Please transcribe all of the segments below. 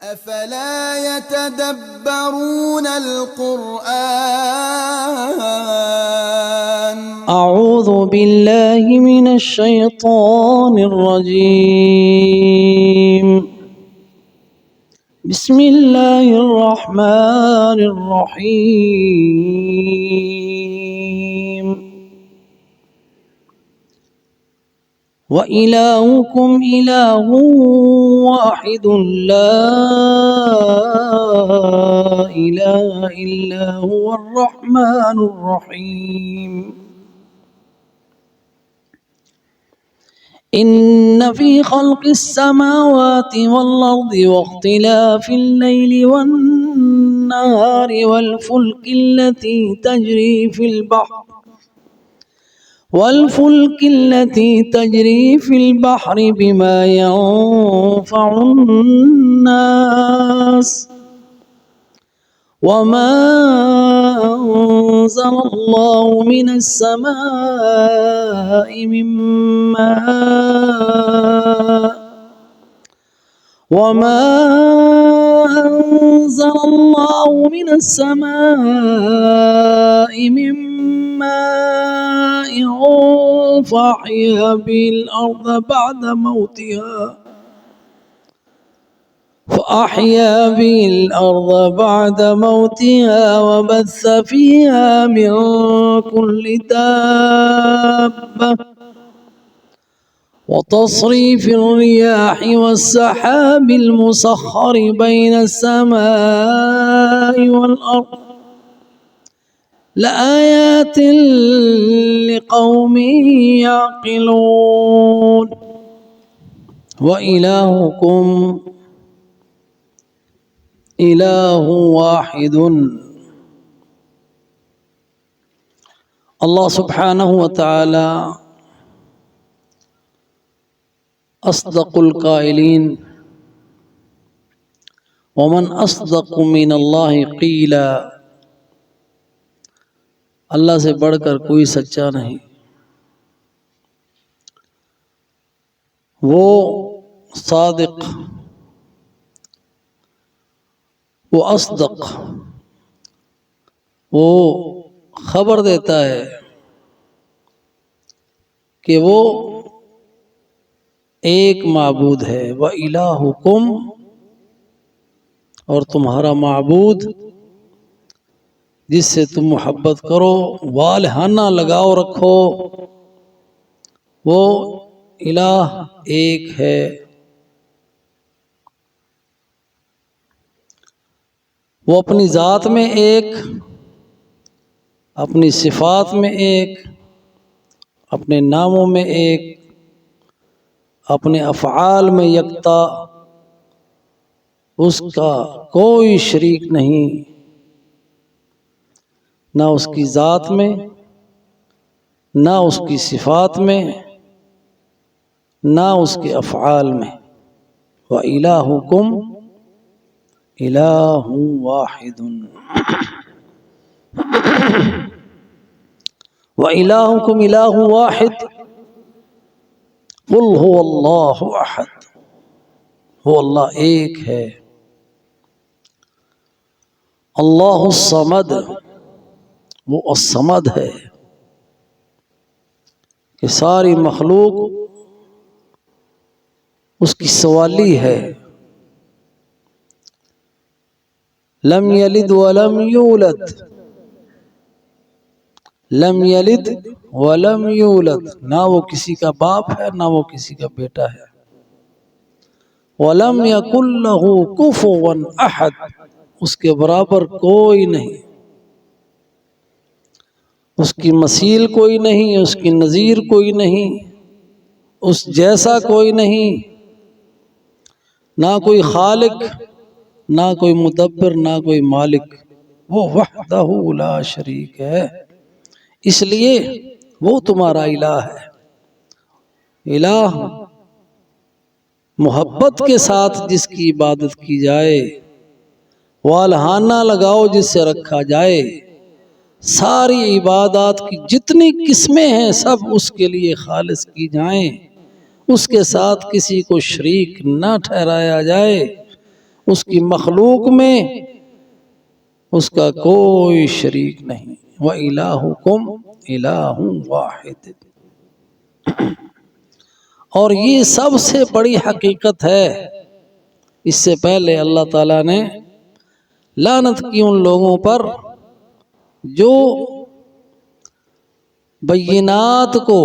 أفلا يتدبرون القرآن أعوذ بالله من الشيطان الرجيم بسم الله الرحمن الرحيم وإلهكم إله واحد لا إله إلا هو الرحمن الرحيم إن في خلق السماوات والأرض واختلاف الليل والنهار والفلك التي تجري في البحر بما ينفع الناس وما أنزل الله من السماء من ماء فأحيا به الأرض بعد موتها وبث فيها من كل دابة وتصريف الرياح والسحاب المسخر بين السماء والأرض لآيات لقوم يعقلون وإلهكم إله واحد. اللہ سبحانہ وتعالی اصدق القائلین ومن اصدق من اللہ قیلا، اللہ سے بڑھ کر کوئی سچا نہیں. وہ صادق، وہ اصدق، وہ خبر دیتا ہے کہ وہ ایک معبود ہے. وَإِلَٰهُكُمْ، اور تمہارا معبود جس سے تم محبت کرو، والہانہ لگاؤ رکھو، وہ الہ ایک ہے. وہ اپنی ذات میں ایک، اپنی صفات میں ایک، اپنے ناموں میں ایک، اپنے افعال میں یکتا. اس کا کوئی شریک نہیں، نہ اس کی ذات میں، نہ اس کی صفات میں، نہ اس کے افعال میں. وَإِلَٰهُكُمْ إِلَٰهٌ وَاحِدٌ وَإِلَٰهُكُمْ إِلَٰهٌ وَاحِدٌ قُلْ هُوَ اللَّهُ أَحَدٌ، وہ اللہ ایک ہے. اللہ الصمد، وہ الصمد ہے کہ ساری مخلوق اس کی سوالی ہے. لم یلد ولم یولد، لم یلد ولم یولد، نہ وہ کسی کا باپ ہے نہ وہ کسی کا بیٹا ہے. ولم یکن لہ کفوا احد، اس کے برابر کوئی نہیں، اس کی مثیل کوئی نہیں، اس کی نظیر کوئی نہیں، اس جیسا کوئی نہیں، نہ کوئی خالق، نہ کوئی مدبر، نہ کوئی مالک. وہ وحدہ لا شریک ہے، اس لیے وہ تمہارا الہ ہے. الہ محبت کے ساتھ جس کی عبادت کی جائے، والہانہ لگاؤ جس سے رکھا جائے. ساری عبادات کی جتنی قسمیں ہیں سب اس کے لیے خالص کی جائیں، اس کے ساتھ کسی کو شریک نہ ٹھہرایا جائے. اس کی مخلوق میں اس کا کوئی شریک نہیں۔ وَإِلَٰهُكُمْ إِلَٰهٌ وَاحِدٌ۔ اور یہ سب سے بڑی حقیقت ہے۔ اس سے پہلے اللہ تعالیٰ نے لعنت کی ان لوگوں پر جو بینات کو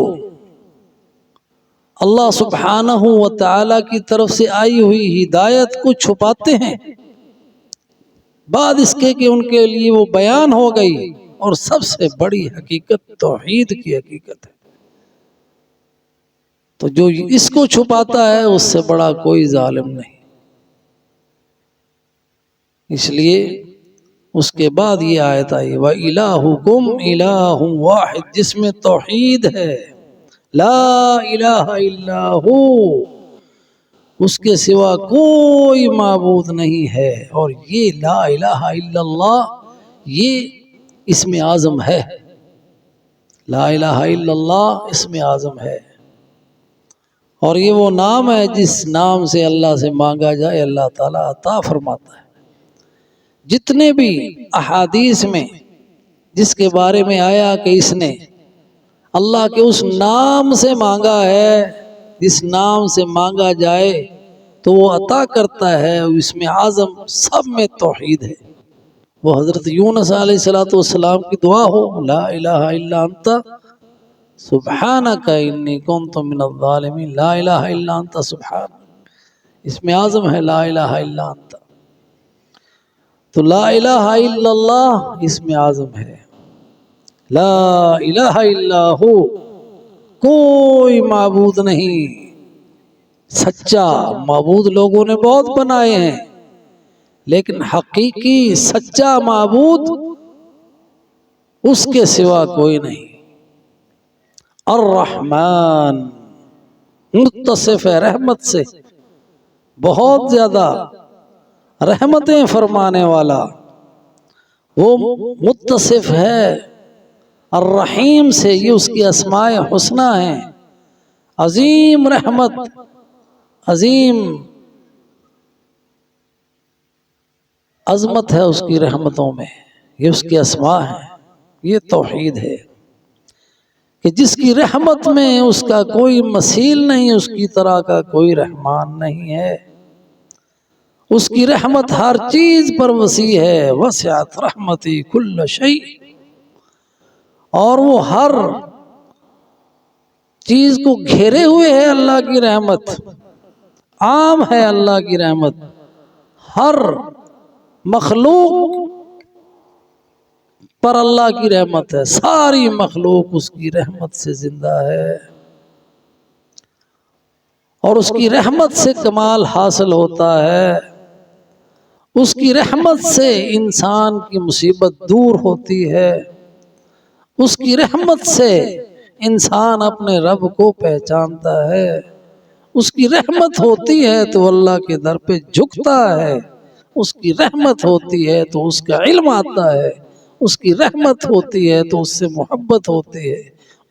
اللہ سبحانہ و تعالیٰ کی طرف سے آئی ہوئی ہدایت کو چھپاتے ہیں، بعد اس کے کہ ان کے لیے وہ بیان ہو گئی، اور سب سے بڑی حقیقت توحید کی حقیقت ہے۔ تو جو اس کو چھپاتا ہے اس سے بڑا کوئی ظالم نہیں۔ اس لیے اس کے بعد یہ آیت آئی وَإِلَٰهُكُمْ إِلَٰهٌ وَاحِدٌ، جس میں توحید ہے، لا الہ الا ہو، اس کے سوا کوئی معبود نہیں ہے۔ اور یہ لا الہ الا اللہ یہ اسم اعظم ہے، لا الہ الا اللہ اسم اعظم ہے، اور یہ وہ نام ہے جس نام سے اللہ سے مانگا جائے اللہ تعالیٰ عطا فرماتا ہے۔ جتنے بھی احادیث میں جس کے بارے میں آیا کہ اس نے اللہ کے اس نام سے مانگا ہے، جس نام سے مانگا جائے تو وہ عطا کرتا ہے، اس میں اعظم سب میں توحید ہے۔ وہ حضرت یونس علیہ السلام کی دعا ہو، لا الہ الا انت سبحانک انی کنت من الظالمین، لا الہ الا انت سبحانک، اس میں اعظم ہے لا الہ الا انت۔ تو لا الہ الا اللہ اس میں اعظم ہے، لا الہ الا ہو، کوئی معبود نہیں۔ سچا معبود لوگوں نے بہت بنائے ہیں، لیکن حقیقی سچا معبود اس کے سوا کوئی نہیں۔ الرحمن متصف ہے رحمت سے، بہت زیادہ رحمتیں فرمانے والا، وہ متصف ہے الرحیم سے، یہ اس کی اسماء حسنہ ہیں۔ عظیم رحمت، عظیم عظمت ہے اس کی رحمتوں میں، یہ اس کی اسماء ہیں۔ یہ توحید ہے کہ جس کی رحمت میں اس کا کوئی مثیل نہیں، اس کی طرح کا کوئی رحمان نہیں ہے۔ اس کی رحمت ہر چیز پر وسیع ہے، وسعت رحمتی کل شیء، اور وہ ہر چیز کو گھیرے ہوئے ہے۔ اللہ کی رحمت عام ہے، اللہ کی رحمت ہر مخلوق پر اللہ کی رحمت ہے، ساری مخلوق اس کی رحمت سے زندہ ہے، اور اس کی رحمت سے کمال حاصل ہوتا ہے۔ اس کی رحمت سے انسان کی مصیبت دور ہوتی ہے، اس کی رحمت سے انسان اپنے رب کو پہچانتا ہے۔ اس کی رحمت ہوتی ہے تو اللہ کے در پہ جھکتا ہے، اس کی رحمت ہوتی ہے تو اس کا علم آتا ہے، اس کی رحمت ہوتی ہے تو اس سے محبت ہوتی ہے،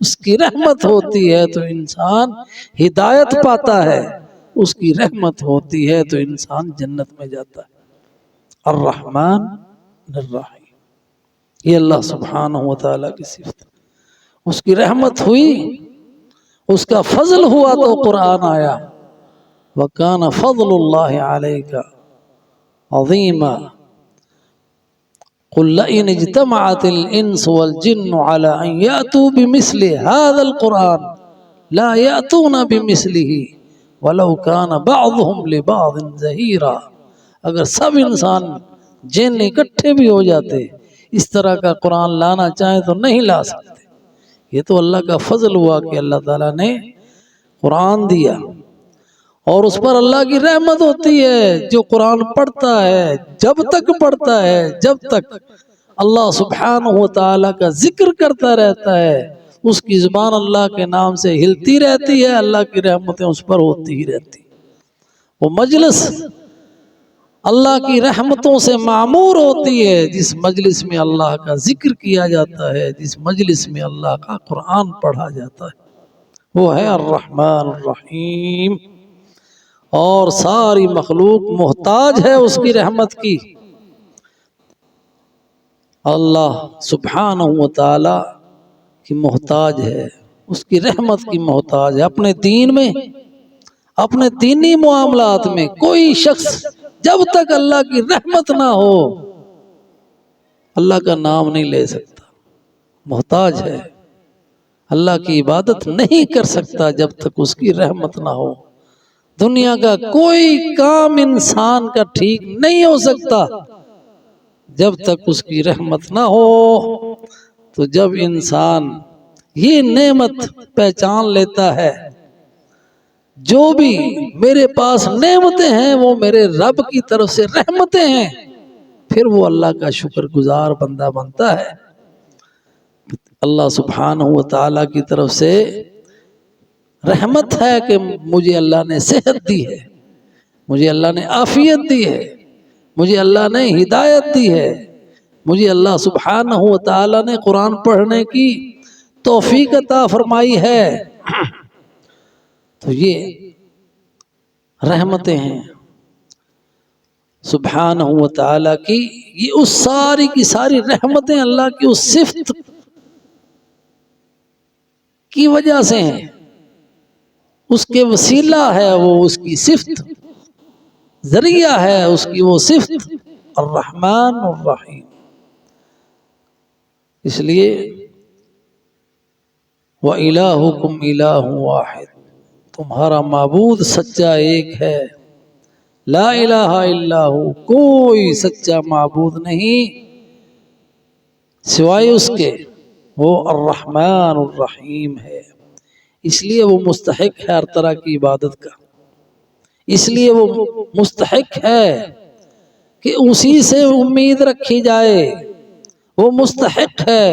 اس کی رحمت ہوتی ہے تو انسان ہدایت پاتا ہے، اس کی رحمت ہوتی ہے تو انسان جنت میں جاتا ہے۔ الرحمن الرحیم، یہ اللہ سبحانہ و تعالیٰ کی صفت، اس کی رحمت ہوئی، اس کا فضل ہوا تو قرآن آیا وَكَانَ فَضْلُ اللَّهِ عَلَيْكَ عَظِيمًا قُلْ لَئِنِ اجْتَمَعَتِ الْإِنسُ وَالْجِنُّ عَلَىٰ أَن يَأْتُوا بِمِثْلِ هَذَا الْقُرْآنِ لَا يَأْتُونَ بِمِثْلِهِ وَلَوْ كَانَ بَعْضُهُمْ لِبَعْضٍ ظَهِيرًا، اگر سب انسان جن اکٹھے بھی ہو جاتے اس طرح کا قرآن لانا چاہیں تو نہیں لا سکتے۔ یہ تو اللہ کا فضل ہوا کہ اللہ تعالیٰ نے قرآن دیا، اور اس پر اللہ کی رحمت ہوتی ہے۔ جو قرآن پڑھتا ہے، جب تک پڑھتا ہے، جب تک اللہ سبحانہ و تعالیٰ کا ذکر کرتا رہتا ہے، اس کی زبان اللہ کے نام سے ہلتی رہتی ہے، اللہ کی رحمتیں اس پر ہوتی ہی رہتی۔ وہ مجلس اللہ کی رحمتوں سے معمور ہوتی ہے جس مجلس میں اللہ کا ذکر کیا جاتا ہے، جس مجلس میں اللہ کا قرآن پڑھا جاتا ہے، وہ ہے الرحمن الرحیم۔ اور ساری مخلوق محتاج ہے اس کی رحمت کی۔ اللہ سبحانہ و تعالی کی محتاج ہے، اس کی رحمت کی محتاج ہے۔ اپنے دین میں، اپنے دینی معاملات میں کوئی شخص جب تک اللہ کی رحمت نہ ہو اللہ کا نام نہیں لے سکتا، محتاج ہے۔ اللہ کی عبادت نہیں کر سکتا جب تک اس کی رحمت نہ ہو۔ دنیا کا کوئی کام انسان کا ٹھیک نہیں ہو سکتا جب تک اس کی رحمت نہ ہو۔ تو جب انسان یہ نعمت پہچان لیتا ہے، جو بھی میرے پاس نعمتیں ہیں وہ میرے رب کی طرف سے رحمتیں ہیں، پھر وہ اللہ کا شکر گزار بندہ بنتا ہے۔ اللہ سبحانہ و تعالیٰ کی طرف سے رحمت ہے کہ مجھے اللہ نے صحت دی ہے، مجھے اللہ نے عافیت دی ہے، مجھے اللہ نے ہدایت دی ہے، مجھے اللہ سبحانہ و تعالیٰ نے قرآن پڑھنے کی توفیق عطا فرمائی ہے۔ تو یہ رحمتیں ہیں سبحانہ و تعالیٰ کی، یہ اس ساری کی ساری رحمتیں اللہ کی اس صفت کی وجہ سے ہیں، اس کے وسیلہ ہے وہ، اس کی صفت ذریعہ ہے اس کی وہ صفت الرحمن الرحیم۔ اس لیے وَإِلَٰهُكُمْ إِلَٰهٌ وَاحِدٌ، تمہارا معبود سچا ایک ہے، لا الہ الا ہو، کوئی سچا معبود نہیں سوائے اس کے، وہ الرحمن الرحیم ہے۔ اس لیے وہ مستحق ہے ہر طرح کی عبادت کا، اس لیے وہ مستحق ہے کہ اسی سے امید رکھی جائے، وہ مستحق ہے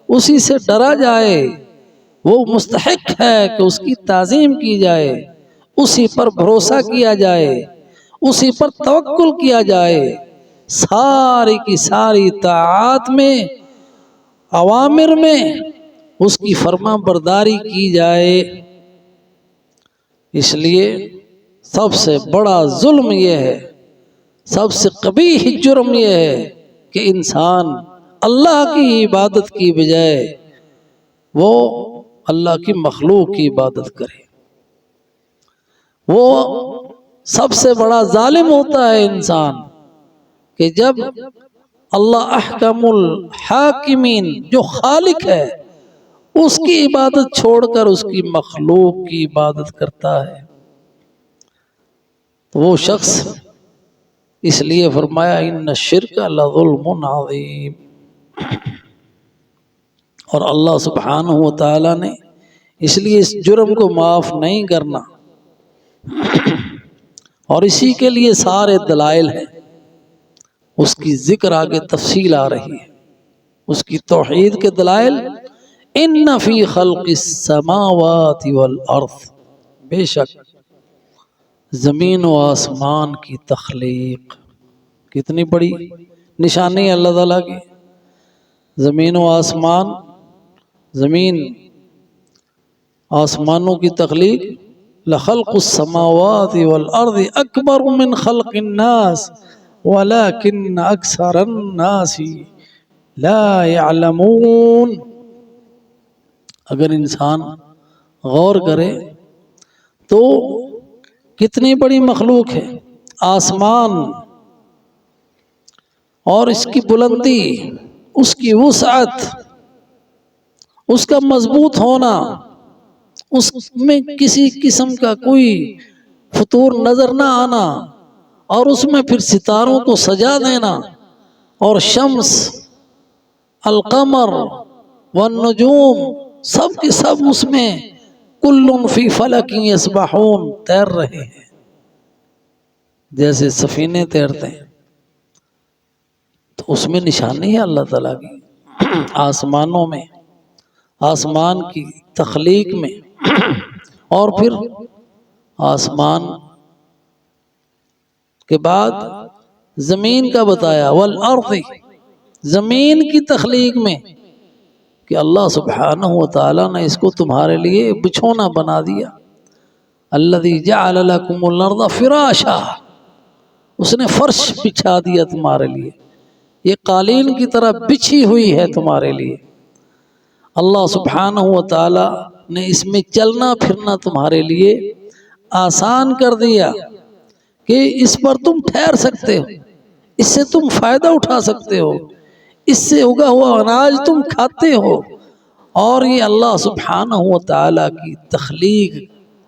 اسی سے ڈرا جائے، وہ مستحق ہے کہ اس کی تعظیم کی جائے، اسی پر بھروسہ کیا جائے، اسی پر توکل کیا جائے، ساری کی ساری طاعات میں، اوامر میں اس کی فرما برداری کی جائے۔ اس لیے سب سے بڑا ظلم یہ ہے، سب سے قبیح جرم یہ ہے کہ انسان اللہ کی عبادت کی بجائے وہ اللہ کی مخلوق کی عبادت کرے۔ وہ سب سے بڑا ظالم ہوتا ہے انسان کہ جب اللہ احکم الحاکمین جو خالق ہے اس کی عبادت چھوڑ کر اس کی مخلوق کی عبادت کرتا ہے، تو وہ شخص، اس لیے فرمایا ان الشرک لظلم عظیم، اور اللہ سبحانہ و تعالی نے اس لیے اس جرم کو معاف نہیں کرنا، اور اسی کے لیے سارے دلائل ہیں، اس کی ذکر آگے تفصیل آ رہی ہے، اس کی توحید کے دلائل، ان فی خلق السماوات والارض، بے شک زمین و آسمان کی تخلیق، کتنی بڑی نشانی ہے اللہ تعالیٰ کی، زمین و آسمان، زمین آسمانوں کی تخلیق، لخلق السماوات والارض اکبر من خلق الناس ولكن اکثر الناس لا يعلمون۔ اگر انسان غور کرے تو کتنی بڑی مخلوق ہے، آسمان اور اس کی بلندی، اس کی وسعت، اس کا مضبوط ہونا، اس میں کسی قسم کا کوئی فطور نظر نہ آنا، اور اس میں پھر ستاروں کو سجا دینا، اور شمس، القمر والنجوم، سب کے سب اس میں کل فی فلک یسبحون، تیر رہے ہیں جیسے سفینے تیرتے ہیں۔ تو اس میں نشانی ہے اللہ تعالیٰ کی، آسمانوں میں، آسمان کی تخلیق میں، اور پھر آسمان کے بعد زمین کا بتایا، والارض، زمین کی تخلیق میں کہ اللہ سبحانہ و تعالیٰ نے اس کو تمہارے لیے بچھونا بنا دیا، الذی جعل لکم الارض فراشا، اس نے فرش بچھا دیا تمہارے لیے، یہ قالین کی طرح بچھی ہوئی ہے تمہارے لیے۔ اللہ سبحانہ و تعالی نے اس میں چلنا پھرنا تمہارے لیے آسان کر دیا کہ اس پر تم ٹھہر سکتے ہو، اس سے تم فائدہ اٹھا سکتے ہو، اس سے اگا ہوا اناج تم کھاتے ہو۔ اور یہ اللہ سبحانہ و تعالی کی تخلیق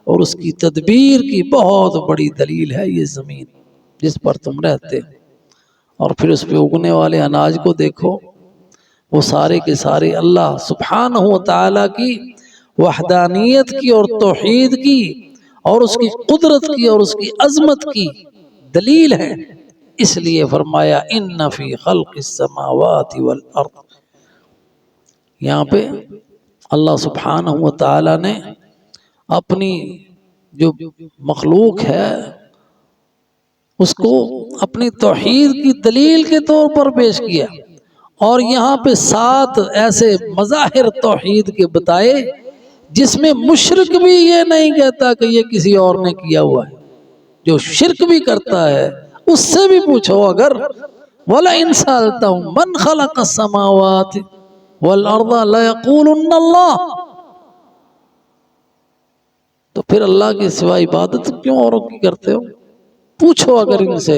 اور اس کی تدبیر کی بہت بڑی دلیل ہے یہ زمین جس پر تم رہتے ہو۔ اور پھر اس پہ اگنے والے اناج کو دیکھو، وہ سارے کے سارے اللہ سبحانہ و تعالی کی وحدانیت کی اور توحید کی اور اس کی قدرت کی اور اس کی عظمت کی دلیل ہے۔ اس لیے فرمایا ان فی خلق السماوات والارض، یہاں پہ اللہ سبحانہ و تعالی نے اپنی جو مخلوق ہے اس کو اپنی توحید کی دلیل کے طور پر پیش کیا، اور یہاں پہ 7 ایسے مظاہر توحید کے بتائے جس میں مشرک بھی یہ نہیں کہتا کہ یہ کسی اور نے کیا ہوا ہے۔ جو شرک بھی کرتا ہے اس سے بھی پوچھو، اگر وَلَئِن سَأَلْتَهُم مَّنْ خَلَقَ السَّمَاوَاتِ وَالْأَرْضَ لَيَقُولُنَّ اللَّهُ، تو پھر اللہ کے سوا عبادت کیوں اوروں کی کرتے ہو؟ پوچھو اگر ان سے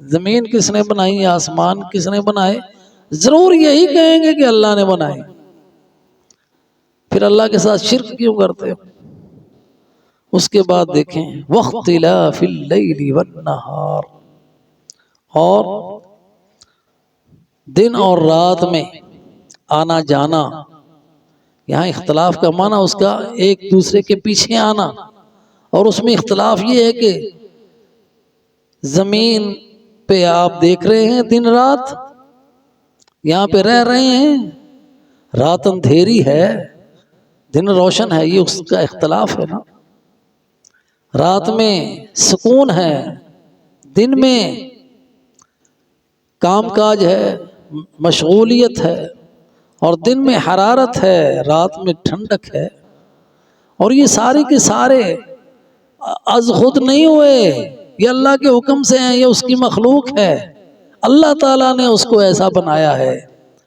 زمین کس نے بنائی، آسمان کس نے بنائے، ضرور یہی کہیں گے کہ اللہ نے بنائے۔ پھر اللہ کے ساتھ شرک کیوں کرتے ہو؟ اس کے بعد دیکھیں وَاخْتِلَافِ اللَّيْلِ وَالنَّهَارِ، اور دن اور رات میں آنا جانا، یہاں اختلاف کا معنی اس کا ایک دوسرے کے پیچھے آنا، اور اس میں اختلاف یہ ہے کہ زمین پہ آپ دیکھ رہے ہیں دن رات، یہاں پہ رہ رہے ہیں، رات اندھیری ہے دن روشن ہے، یہ اس کا اختلاف ہے نا۔ رات میں سکون ہے، دن میں کام کاج ہے، مشغولیت ہے، اور دن میں حرارت ہے، رات میں ٹھنڈک ہے۔ اور یہ سارے کے سارے از خود نہیں ہوئے، یہ اللہ کے حکم سے ہیں، یہ اس کی مخلوق ہے، اللہ تعالیٰ نے اس کو ایسا بنایا ہے،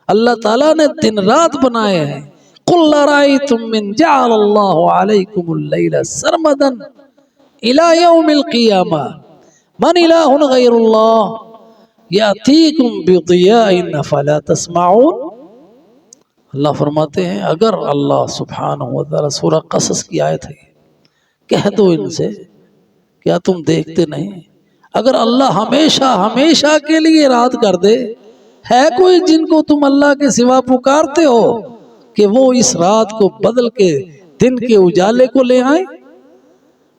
اللہ تعالیٰ نے دن رات بنائے ہیں۔ قُلْ أَرَأَيْتُم مِّن جَعَلَ اللَّهُ عَلَيْكُمُ اللَّيْلَ سَرْمَدًا إِلَى يَوْمِ الْقِيَامَةِ مَنْ إِلَٰهٌ غَيْرُ اللَّهِ يَأْتِيكُم بِضِيَاءٍ أَفَلَا تَسْمَعُونَ۔ اللہ فرماتے ہیں اگر اللہ سبحانہ و تعالیٰ، سورہ قصص کی آیت ہے، کہہ دو ان سے کیا تم دیکھتے نہیں، اگر اللہ ہمیشہ ہمیشہ کے لیے رات کر دے، ہے کوئی جن کو تم اللہ کے سوا پکارتے ہو کہ وہ اس رات کو بدل کے دن کے اجالے کو لے آئیں؟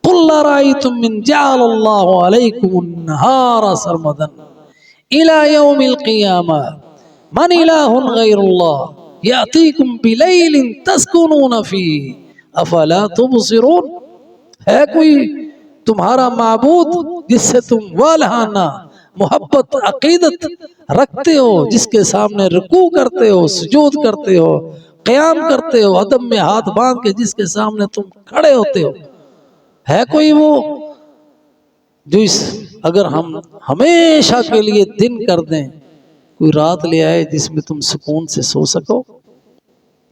قُلْ أَرَأَيْتُم مِّن جَعَلَ اللَّهُ عَلَيْكُمُ النَّهَارَ سَرْمَدًا إِلَى يَوْمِ الْقِيَامَةِ مَنْ إِلَٰهٌ غَيْرُ اللَّهِ يَأْتِيكُم بِلَيْلٍ تَسْكُنُونَ فِيهِ أَفَلَا تُبْصِرُونَ، ہے کوئی تمہارا معبود جس سے تم والہانہ محبت عقیدت رکھتے ہو، جس کے سامنے رکوع کرتے ہو، سجود کرتے ہو، قیام کرتے ہو، ادب میں ہاتھ باندھ کے جس کے سامنے تم کھڑے ہوتے ہو؟ ہے کوئی وہ جو اگر ہم ہمیشہ کے لیے دن کر دیں، کوئی رات لے آئے جس میں تم سکون سے سو سکو؟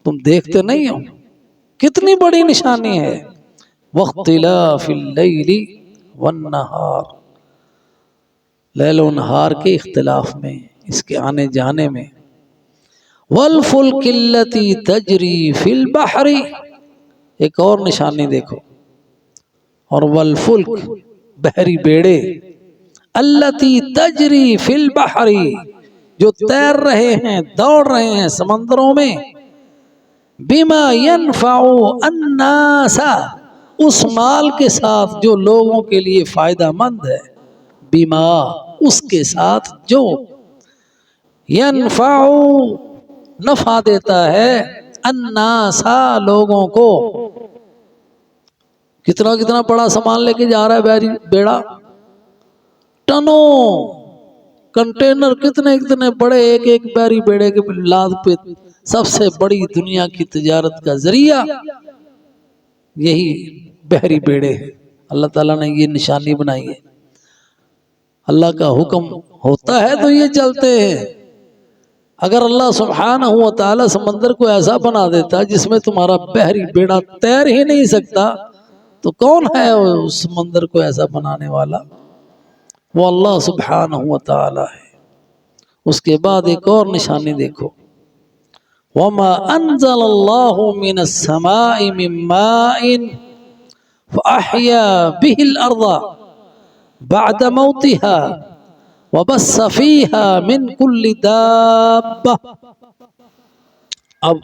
تم دیکھتے نہیں ہو؟ کتنی بڑی نشانی ہے۔ وَاخْتِلَافِ اللَّيْلِ وَالنَّهَارِ، لیل و نہار کے اختلاف میں، اس کے آنے جانے میں۔ وَالْفُلْكِ الَّتِي تَجْرِي فِي الْبَحْرِ، ایک اور نشانی دیکھو، اور والفلک بحری بیڑے، الَّتِي تَجْرِي فِي الْبَحْرِ، جو تیر رہے ہیں، دوڑ رہے ہیں سمندروں میں، بِمَا يَنْفَعُ النَّاسَ، اس مال کے ساتھ جو لوگوں کے لیے فائدہ مند ہے، بِمَا اس کے ساتھ جو يَنْفَعُ نفع دیتا ہے، النَّاسَ لوگوں کو۔ کتنا کتنا بڑا سامان لے کے جا رہا ہے بحری بیڑا، ٹنوں کنٹینر، کتنے کتنے بڑے، ایک ایک بحری بیڑے کے لاد پہ سب سے بڑی دنیا کی تجارت کا ذریعہ یہی بحری بیڑے ہیں۔ اللہ تعالیٰ نے یہ نشانی بنائی ہے، اللہ کا حکم ہوتا ہے تو یہ چلتے ہیں۔ اگر اللہ سبحانہ و تعالیٰ سمندر کو ایسا بنا دیتا جس میں تمہارا بحری بیڑا تیر ہی نہیں سکتا تو کون ہے اس سمندر کو ایسا بنانے والا؟ وہ اللہ سبحانہ و تعالیٰ ہے۔ اس کے بعد ایک اور نشانی دیکھو، وَمَا أَنزَلَ اللَّهُ مِنَ السَّمَاءِ مِن مَاءٍ فَأَحْيَا بِهِ الْأَرْضَ بَعْدَ مَوْتِهَا وَبَثَّ فِيهَا مِن كُلِّ دَابَّةٍ۔ اب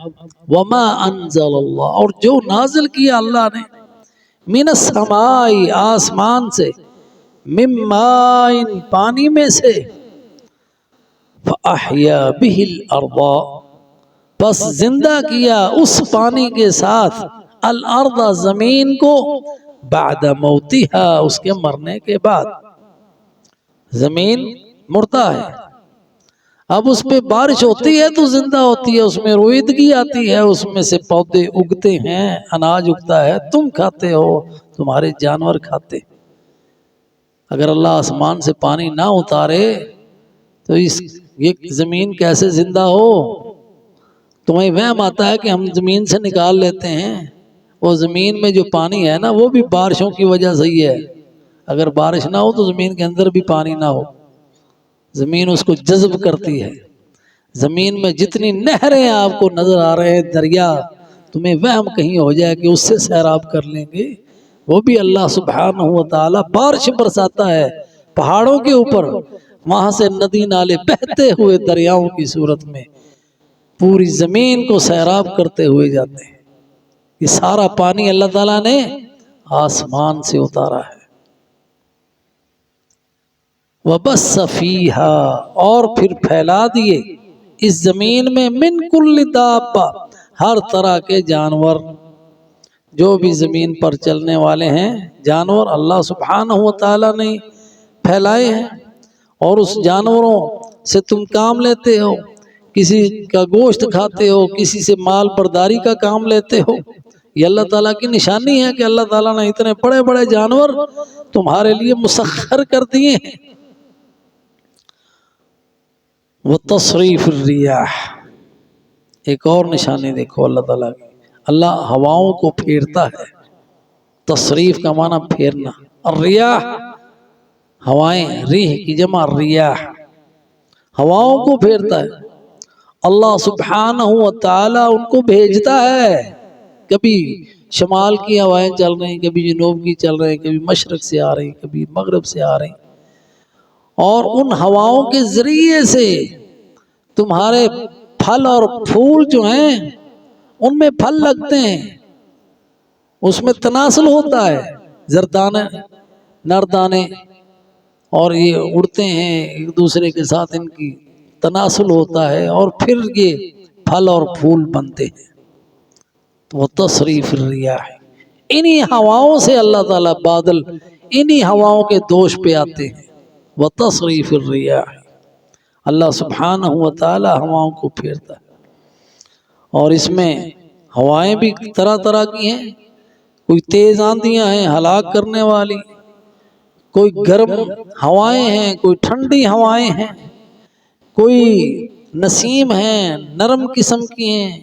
وَمَا أَنزَلَ اللَّهُ، اور جو نازل کیا اللہ نے، من السماء آسمان سے، من ماء پانی میں سے، فَأَحْيَا بِهِ الْأَرْضَ بس زندہ کیا اس پانی کے ساتھ، الارض زمین کو، بعد موتها اس کے مرنے کے بعد۔ زمین مردہ ہے، اب اس پہ بارش ہوتی ہے تو زندہ ہوتی ہے، اس میں رویدگی آتی ہے، اس میں سے پودے اگتے ہیں، اناج اگتا ہے، تم کھاتے ہو، تمہارے جانور کھاتے۔ اگر اللہ آسمان سے پانی نہ اتارے تو یہ زمین کیسے زندہ ہو؟ تمہیں وہم آتا ہے کہ ہم زمین سے نکال لیتے ہیں، وہ زمین میں جو پانی ہے نا وہ بھی بارشوں کی وجہ سے ہی ہے۔ اگر بارش نہ ہو تو زمین کے اندر بھی پانی نہ ہو، زمین اس کو جذب کرتی ہے۔ زمین میں جتنی نہریں آپ کو نظر آ رہے ہیں، دریا، تمہیں وہم کہیں ہو جائے کہ اس سے سیراب کر لیں گے، وہ بھی اللہ سبحانہ و تعالیٰ بارش برساتا ہے پہاڑوں کے اوپر، وہاں سے ندی نالے بہتے ہوئے دریاؤں کی صورت میں پوری زمین کو سیراب کرتے ہوئے جاتے ہیں۔ یہ سارا پانی اللہ تعالیٰ نے آسمان سے اتارا ہے۔ وَبَثَّ فِيهَا اور پھر پھیلا دیے اس زمین میں، من کل دابہ ہر طرح کے جانور، جو بھی زمین پر چلنے والے ہیں جانور اللہ سبحانہ و تعالیٰ نے پھیلائے ہیں، اور اس جانوروں سے تم کام لیتے ہو، کسی کا گوشت کھاتے ہو، کسی سے مال برداری کا کام لیتے ہو۔ یہ اللہ تعالیٰ کی نشانی ہے کہ اللہ تعالیٰ نے اتنے بڑے بڑے جانور تمہارے لیے مسخر کر دیے ہیں۔ وَتَصْرِيفِ الرِّيَاحِ ایک اور نشانی دیکھو اللہ تعالیٰ کی، اللہ ہواؤں کو پھیرتا ہے۔ تصریف کا معنی پھیرنا، الریاح ہوائیں، ریح کی جمع ریاح، ہواؤں کو پھیرتا ہے اللہ سبحانہ و تعالیٰ، ان کو بھیجتا ہے، کبھی شمال کی ہوائیں چل رہی ہیں، کبھی جنوب کی چل رہی ہیں، کبھی مشرق سے آ رہی ہیں، کبھی مغرب سے آ رہی ہیں، اور ان ہواؤں کے ذریعے سے تمہارے پھل اور پھول جو ہیں ان میں پھل لگتے ہیں، اس میں تناسل ہوتا ہے، زردانے نردانے، اور یہ اڑتے ہیں ایک دوسرے کے ساتھ، ان کی تناسل ہوتا ہے اور پھر یہ پھل اور پھول بنتے ہیں۔ تو تصریف الریاح، انہی ہواؤں سے اللہ تعالیٰ بادل انہی ہواؤں کے دوش پہ آتے ہیں۔ وتصریف الریاح، اللہ سبحانہ و تعالیٰ ہواؤں کو پھیرتا ہے، اور اس میں ہوائیں بھی طرح طرح کی ہیں، کوئی تیز آندیاں ہیں ہلاک کرنے والی، کوئی گرم ہوائیں ہیں، کوئی ٹھنڈی ہوائیں ہیں، کوئی نسیم ہیں نرم قسم کی ہیں،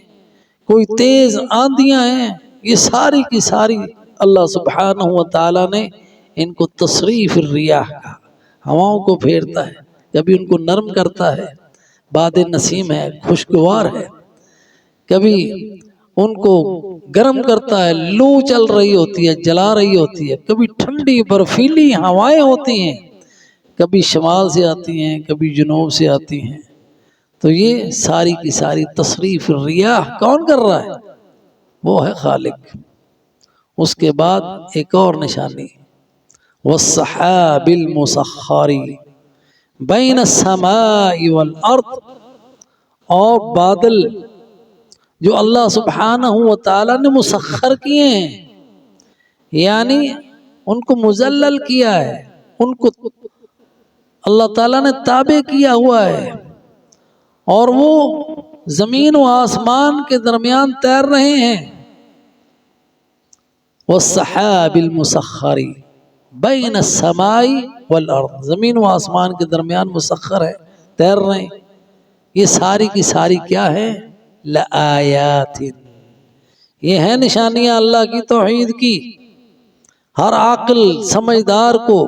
کوئی تیز آندیاں ہیں، یہ ساری کی ساری اللہ سبحانہ و تعالیٰ نے ان کو تصریف الریاح کہا، ہواؤں کو پھیرتا ہے، کبھی ان کو نرم کرتا ہے، باد نسیم ہے خوشگوار ہے، کبھی ان کو گرم کرتا ہے، لو چل رہی ہوتی ہے جلا رہی ہوتی ہے، کبھی ٹھنڈی برفیلی ہوائیں ہوتی ہیں، کبھی شمال سے آتی ہیں کبھی جنوب سے آتی ہیں۔ تو یہ ساری کی ساری تصریف الریاح کون کر رہا ہے؟ وہ ہے خالق۔ اس کے بعد ایک اور نشانی، والسحاب المسخر بین السماء والارض، اور بادل جو اللہ سبحانہ و تعالیٰ نے مسخر کیے ہیں، یعنی ان کو مذلل کیا ہے، ان کو اللہ تعالیٰ نے تابع کیا ہوا ہے، اور وہ زمین و آسمان کے درمیان تیر رہے ہیں۔ والسحاب المسخر، بین السماء والارض، زمین و آسمان کے درمیان مسخر ہے، تیر رہے ہیں، یہ ساری کی ساری کیا ہے؟ لآیات، یہ ہے نشانیاں اللہ کی توحید کی۔ ہر عاقل سمجھدار کو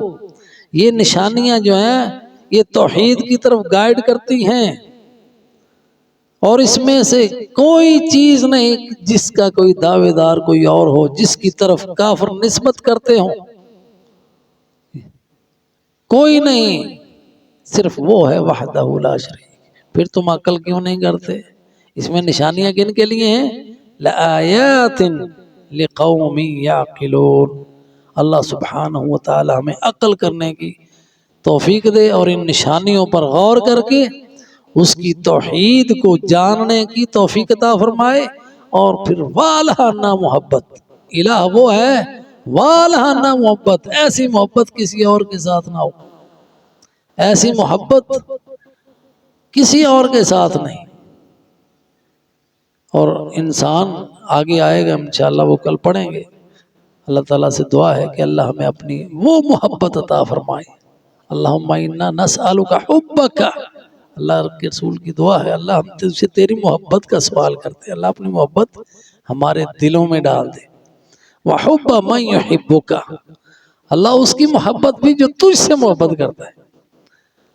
یہ نشانیاں جو ہیں یہ توحید کی طرف گائیڈ کرتی ہیں، اور اس میں سے کوئی چیز نہیں جس کا کوئی دعوے دار کوئی اور ہو، جس کی طرف کافر نسبت کرتے ہوں، کوئی نہیں، صرف وہ ہے وحدہ لا شریک۔ پھر تم عقل کیوں نہیں کرتے؟ اس میں نشانیاں کن کے لیے ہیں؟ لآیات لقوم یعقلون۔ اللہ سبحانہ و تعالی ہمیں عقل کرنے کی توفیق دے، اور ان نشانیوں پر غور کر کے اس کی توحید کو جاننے کی توفیق عطا فرمائے، اور پھر والہانہ محبت، الہ وہ ہے والہانہ محبت، ایسی محبت کسی اور کے ساتھ نہ ہو، ایسی محبت کسی اور کے ساتھ نہیں۔ اور انسان آگے آئے گا انشاءاللہ، وہ کل پڑھیں گے۔ اللہ تعالیٰ سے دعا ہے کہ اللہ ہمیں اپنی وہ محبت عطا فرمائے۔ اللہم انا نسألک حبک، اللہ کے رسول کی دعا ہے، اللہ ہم تجھ سے تیری محبت کا سوال کرتے ہیں، اللہ اپنی محبت ہمارے دلوں میں ڈال دے۔ وحب من یحبک، اللہ اس کی محبت بھی جو تجھ سے محبت کرتا ہے۔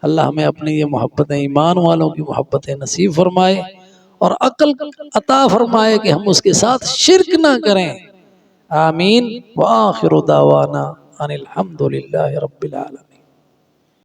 اللہ ہمیں اپنی یہ محبتیں، ایمان والوں کی محبتیں نصیب فرمائے، اور عقل عطا فرمائے کہ ہم اس کے ساتھ شرک نہ کریں۔ آمین۔ وآخر دعوانا ان الحمد للہ رب العالمین۔